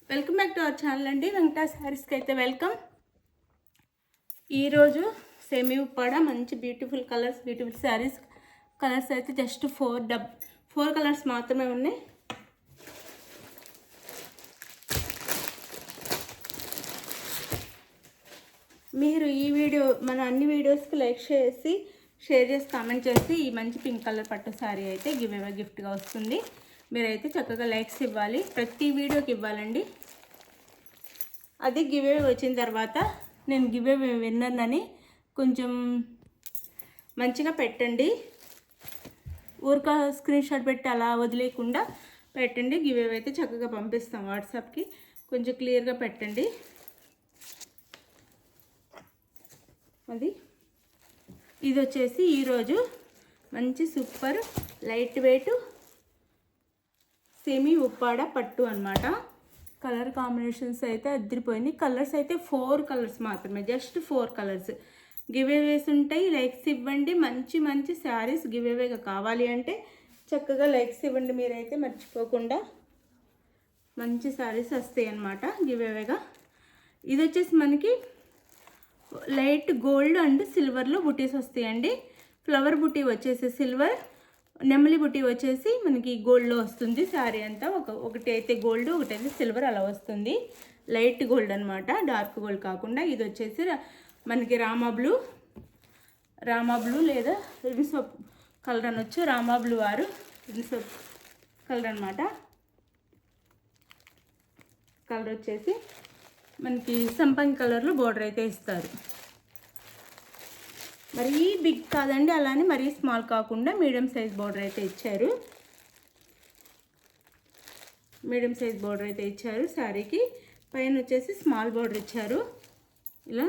Welcome back to our channel అండి. వెంకటా శారీస్కి అయితే వెల్కమ్. ఈరోజు సెమీ ఉప్పాడ మంచి బ్యూటిఫుల్ శారీస్ కలర్స్ అయితే జస్ట్ ఫోర్ కలర్స్ మాత్రమే ఉన్నాయి. మీరు ఈ వీడియో మన అన్ని వీడియోస్కి లైక్ చేసి షేర్ చేసి కామెంట్ చేసి ఈ మంచి పింక్ కలర్ పట్టు శారీ అయితే గిఫ్ట్గా వస్తుంది. మీరైతే చక్కగా లైక్స్ ఇవ్వాలి, ప్రతి వీడియోకి ఇవ్వాలండి. అది గివ్ అవే వచ్చిన తర్వాత నేను గివ్ అవే విన్నర్నని కొంచెం మంచిగా పెట్టండి. ఊరిక స్క్రీన్ షాట్ పెట్టి అలా వదిలేయకుండా పెట్టండి. గివ్ అవే అయితే చక్కగా పంపిస్తాం వాట్సాప్కి. కొంచెం క్లియర్గా పెట్టండి. ఇది వచ్చేసి ఈరోజు మంచి super light weight semi Uppada పట్టు అన్నమాట. కలర్ కాంబినేషన్స్ అయితే అదిరిపోయింది. కలర్స్ అయితే 4 కలర్స్ మాత్రమే, జస్ట్ 4 కలర్స్. గివ్ అవేస్ ఉంటాయి, లైక్స్ ఇవ్వండి. మంచి మంచి శారీస్ గివ్ అవేగా కావాలి అంటే చక్కగా లైక్స్ ఇవ్వండి. మీరైతే మర్చిపోకుండా మంచి శారీస్ వస్తాయి అన్నమాట గివ్ అవేగా. ఇది వచ్చేసి మనకి లైట్ గోల్డ్ అండ్ సిల్వర్లో బుటీస్ వస్తాయండి. ఫ్లవర్ బుటీ వచ్చేసి సిల్వర్, నెమలి బుటీ వచ్చేసి మనకి గోల్డ్లో వస్తుంది. శారీ అంతా ఒకటి అయితే గోల్డ్, ఒకటి అయితే సిల్వర్ అలా వస్తుంది. లైట్ గోల్డ్ అనమాట, డార్క్ గోల్డ్ కాకుండా. ఇది వచ్చేసి మనకి రామా బ్లూ లేదా రిన్సోప్ కలర్ అనొచ్చు. రామా బ్లూ ఆరు రిన్సోప్ కలర్ అనమాట. కలర్ వచ్చేసి మనకి సంపంగి కలర్లో బోర్డర్ అయితే ఇస్తారు. మరీ బిగ్ కాదండి, అలానే మరీ స్మాల్ కాకుండా మీడియం సైజ్ బోర్డర్ అయితే ఇచ్చారు. మీడియం సైజ్ బోర్డర్ అయితే ఇచ్చారు. శారీకి పైన వచ్చేసి స్మాల్ బోర్డర్ ఇచ్చారు. ఇలా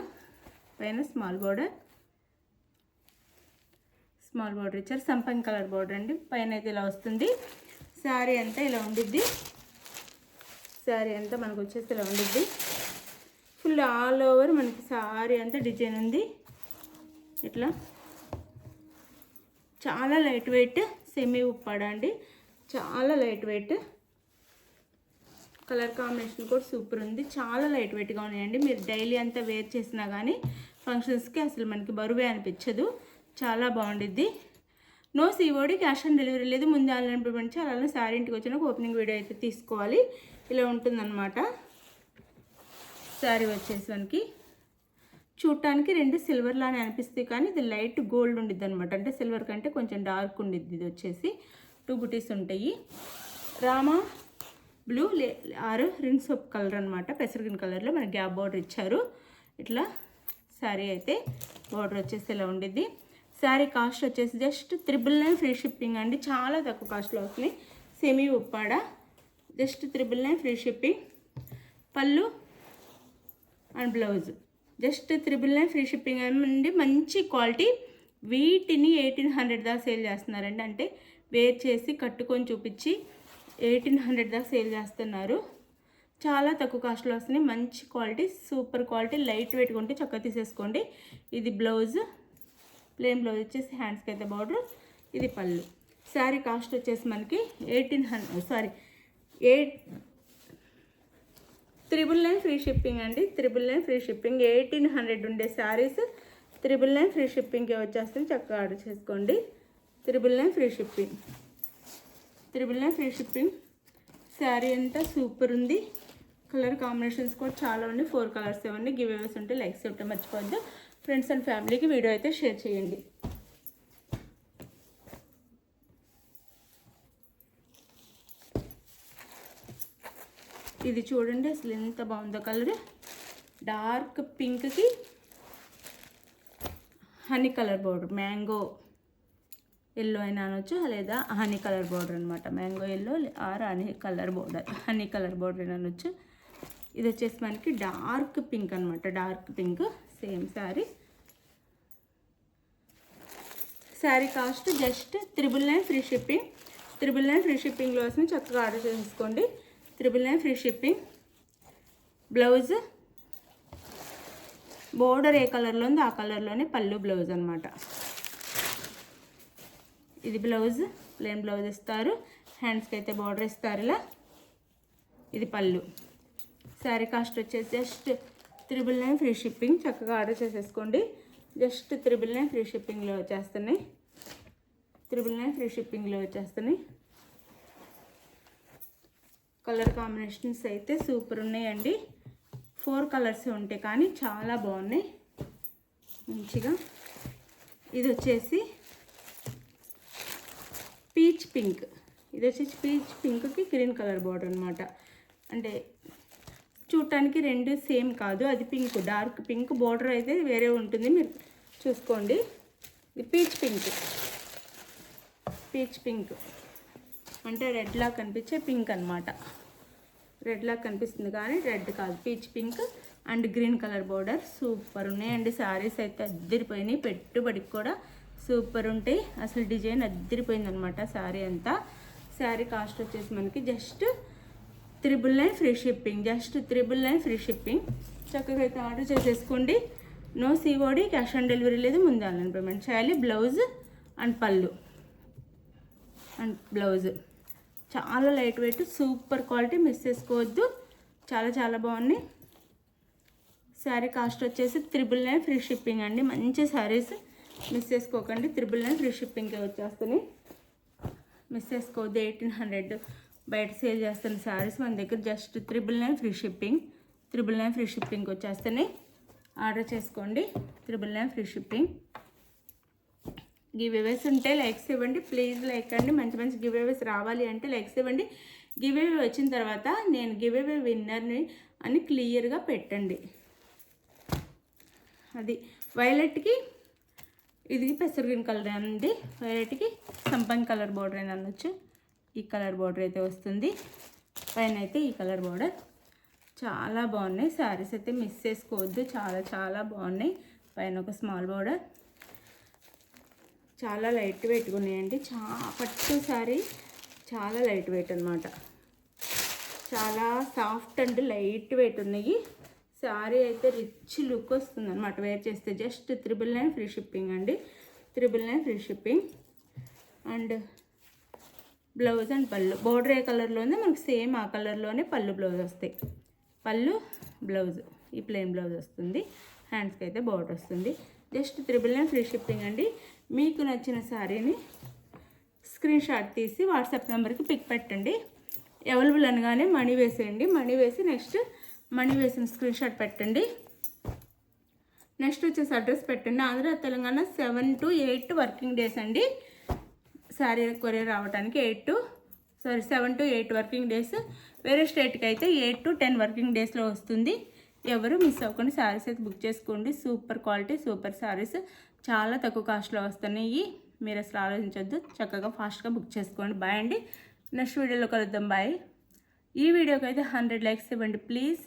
పైన స్మాల్ బోర్డర్ ఇచ్చారు. సంపంగి కలర్ బోర్డర్ అండి. పైన అయితే ఇలా వస్తుంది. శారీ అంతా ఇలా ఉండిద్ది. శారీ అంతా మనకు వచ్చేసి ఇలా ఉండిద్ది. ఫుల్ ఆల్ ఓవర్ మనకి శారీ అంతా డిజైన్ ఉంది. ఇట్లా చాలా లైట్ వెయిట్ సెమీ ఉప్పాడ అండి, చాలా లైట్ వెయిట్. కలర్ కాంబినేషన్ కూడా సూపర్ ఉంది. చాలా లైట్ వెయిట్గా ఉన్నాయండి. మీరు డైలీ అంతా వేర్ చేసినా కానీ ఫంక్షన్స్కి అసలు మనకి బరువే అనిపించదు. చాలా బాగుండిద్ది. No COD, cash on delivery లేదు. ముందు ఆన్లైన్ పేమెంట్ చేయాలి. అలానే శారీ ఇంటికి వచ్చినాక ఓపెనింగ్ వీడియో అయితే తీసుకోవాలి. ఇలా ఉంటుందన్నమాట. శారీ వచ్చేసి మనకి చూడటానికి 2 సిల్వర్ లానే అనిపిస్తుంది, కానీ ఇది లైట్ గోల్డ్ ఉండిద్ది అనమాట. అంటే సిల్వర్ కంటే కొంచెం డార్క్ ఉండిద్ది. ఇది వచ్చేసి 2 బుటీస్ ఉంటాయి. రామా బ్లూ ఆరు రిన్సోప్ కలర్ అనమాట. పెసర గ్రీన్ కలర్లో మనకి గ్యాప్ బార్డర్ ఇచ్చారు. ఇట్లా శారీ అయితే బార్డర్ వచ్చేసి ఇలా ఉండిద్ది. శారీ కాస్ట్ వచ్చేసి జస్ట్ 999 ఫ్రీ షిప్పింగ్ అండి. చాలా తక్కువ కాస్ట్లో వస్తున్నాయి. Semi Uppada just 999 free shipping. పళ్ళు and blouse just 999 free shipping అండి. మంచి క్వాలిటీ. వీటిని 1800 దాకా సేల్ చేస్తున్నారండి. అంటే వేర్ చేసి కట్టుకొని చూపించి 1800 దాకా సేల్ చేస్తున్నారు. చాలా తక్కువ కాస్ట్లో వస్తున్నాయి. మంచి క్వాలిటీ, సూపర్ క్వాలిటీ, లైట్ వెయిట్గా ఉంటే చక్కగా తీసేసుకోండి. ఇది బ్లౌజ్, ప్లెయిన్ బ్లౌజ్ వచ్చేసి హ్యాండ్స్కి అయితే బార్డర్. ఇది పళ్ళు. శారీ కాస్ట్ వచ్చేసి మనకి 999 ఫ్రీ షిప్పింగ్ అండి. 999 ఫ్రీ షిప్పింగ్. 1800 ఉండే శారీస్ 999 ఫ్రీ షిప్పింగ్కే వచ్చేస్తుంది. చక్కగా ఆర్డర్ చేసుకోండి. 999 free shipping. 999 free shipping. Sari అంతా సూపర్ ఉంది. కలర్ కాంబినేషన్స్ కూడా చాలా ఉన్నాయి. 4 కలర్స్ ఇవ్వండి. గివ్ అవేస్ ఉంటే లైక్స్ ఇవ్వటం మర్చిపోవద్దు. ఫ్రెండ్స్ అండ్ ఫ్యామిలీకి వీడియో అయితే షేర్ చేయండి. ఇది చూడండి అసలు ఎంత బాగుందో కలర్. డార్క్ పింక్కి honey colour border, mango yellow అయినా అనొచ్చు, లేదా హనీ కలర్ బోర్డర్ అనమాట. Mango yellow or honey colour border అనొచ్చు. ఇది వచ్చేసి మనకి డార్క్ పింక్ అనమాట. Dark pink same sari. Sari cost just 999 free shipping. 999 free షిప్పింగ్లో వస్తుంది. చక్కగా ఆర్డర్ చేసుకోండి. 999 ఫ్రీ షిప్పింగ్. బ్లౌజ్ బోర్డర్ ఏ కలర్లో ఉందో ఆ కలర్లోనే పళ్ళు బ్లౌజ్ అనమాట. ఇది బ్లౌజ్, ప్లెయిన్ బ్లౌజ్ ఇస్తారు. హ్యాండ్స్కి అయితే బార్డర్ ఇస్తారు ఇలా. ఇది పళ్ళు. శారీ కాస్ట్ వచ్చేసి జస్ట్ 999 ఫ్రీ షిప్పింగ్. చక్కగా ఆర్డర్ చేసేసుకోండి. జస్ట్ 999 ఫ్రీ షిప్పింగ్లో వచ్చేస్తున్నాయి. 999 ఫ్రీ షిప్పింగ్లో వచ్చేస్తున్నాయి. కలర్ కాంబినేషన్స్ అయితే సూపర్ ఉన్నాయండి. 4 కలర్స్ ఉంటాయి కానీ చాలా బాగున్నాయి మంచిగా. ఇది వచ్చేసి పీచ్ పింక్. ఇది వచ్చేసి పీచ్ పింక్కి గ్రీన్ కలర్ బార్డర్ అనమాట. అంటే చూడటానికి రెండు సేమ్ కాదు, అది పింక్, డార్క్ పింక్. బార్డర్ అయితే వేరే ఉంటుంది, మీరు చూసుకోండి. ఇది పీచ్ పింక్. పీచ్ పింక్ అంటే రెడ్లా కనిపించే పింక్ అనమాట. రెడ్లా కనిపిస్తుంది కానీ రెడ్ కాదు, peach pink and green colour border. Super ఉన్నాయండి శారీస్ అయితే, అద్దరిపోయినాయి. పెట్టుబడికి కూడా సూపర్ ఉంటాయి. అసలు డిజైన్ అద్దరిపోయింది అనమాట శారీ అంతా. శారీ కాస్ట్ వచ్చేసి మనకి just 999 free shipping. Just 999 free shipping. చక్కగా అయితే ఆర్డర్ చేసేసుకోండి. No COD, cash on delivery లేదు, ముందు ఆన్లైన్ పేమెంట్ చేయాలి. Blouse and pallu and blouse చాలా light weight, super quality, miss చేసుకోవద్దు. చాలా చాలా బాగున్నాయి. శారీ కాస్ట్ వచ్చేసి 999 ఫ్రీ షిప్పింగ్ అండి. మంచి శారీస్ మిస్ చేసుకోకండి. 999 ఫ్రీ షిప్పింగ్కే వచ్చేస్తున్నాయి. మిస్ చేసుకోవద్దు. 1800 బయట సేల్ చేస్తున్న శారీస్ మన దగ్గర జస్ట్ 999 ఫ్రీ షిప్పింగ్. 999 ఫ్రీ షిప్పింగ్కి వచ్చేస్తున్నాయి. ఆర్డర్ చేసుకోండి. 999 ఫ్రీ షిప్పింగ్. గివ్ అవేస్ ఉంటే లైక్స్ ఇవ్వండి ప్లీజ్. లైక్ అండి. మంచి మంచి గివ్ అవేస్ రావాలి అంటే లైక్స్ ఇవ్వండి. గివ్ అవే వచ్చిన తర్వాత నేను గివ్ అవే విన్నర్ని అని క్లియర్గా పెట్టండి. అది వైలెట్కి ఇది పెసర్ గ్రీన్ కలర్ అండి. వైలెట్కి సంపంగి కలర్ బార్డర్ అని అనొచ్చు. ఈ కలర్ బార్డర్ అయితే వస్తుంది. పైన అయితే ఈ కలర్ బార్డర్. చాలా బాగున్నాయి శారీస్ అయితే, మిస్ చేసుకోవద్దు. చాలా చాలా బాగున్నాయి. పైన ఒక స్మాల్ బార్డర్. చాలా లైట్ వెయిట్గా ఉన్నాయండి. పట్టు శారీ చాలా లైట్ వెయిట్ అనమాట. చాలా సాఫ్ట్ అండ్ లైట్ వెయిట్ ఉన్నాయి. శారీ అయితే రిచ్ లుక్ వస్తుంది అనమాట వేర్ చేస్తే. జస్ట్ 999 ఫ్రీ షిప్పింగ్ అండి. 999 free shipping. And blouse and పళ్ళు బార్డర్ ఏ కలర్లోనే మనకు సేమ్ ఆ కలర్లోనే పళ్ళు బ్లౌజ్ వస్తాయి. పళ్ళు బ్లౌజ్ ఈ ప్లెయిన్ బ్లౌజ్ వస్తుంది. హ్యాండ్స్కి అయితే బార్డర్ వస్తుంది. జస్ట్ 999 ఫ్రీ షిప్పింగ్ అండి. మీకు నచ్చిన శారీని స్క్రీన్ షాట్ తీసి వాట్సాప్ నెంబర్కి పిక్ పెట్టండి. అవైలబుల్ అనగానే మనీ వేసేయండి. మనీ వేసి నెక్స్ట్ మనీ వేసిన స్క్రీన్ షాట్ పెట్టండి. నెక్స్ట్ వచ్చేసి అడ్రస్ పెట్టండి. Andhra Telangana 7 to 8 working days అండి. శారీ కొరియర్ రావడానికి 7 to 8 వర్కింగ్ డేస్. వేరే స్టేట్కి అయితే 8 to 10 వర్కింగ్ డేస్లో వస్తుంది. ఎవరు మిస్ అవ్వకుండా శారీస్ అయితే బుక్ చేసుకోండి. సూపర్ క్వాలిటీ, సూపర్ శారీస్ చాలా తక్కువ కాస్ట్లో వస్తున్నాయి. మీరు అసలు ఆలోచించొద్దు. చక్కగా ఫాస్ట్గా బుక్ చేసుకోండి. బాయ్ అండి. నెక్స్ట్ వీడియోలో కలుద్దాం. బాయ్. ఈ వీడియోకి అయితే 100 లైక్స్ ఇవ్వండి ప్లీజ్.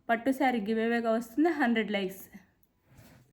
పట్టు శారీ గివ్ అవేగా వస్తుంది. 100 లైక్స్.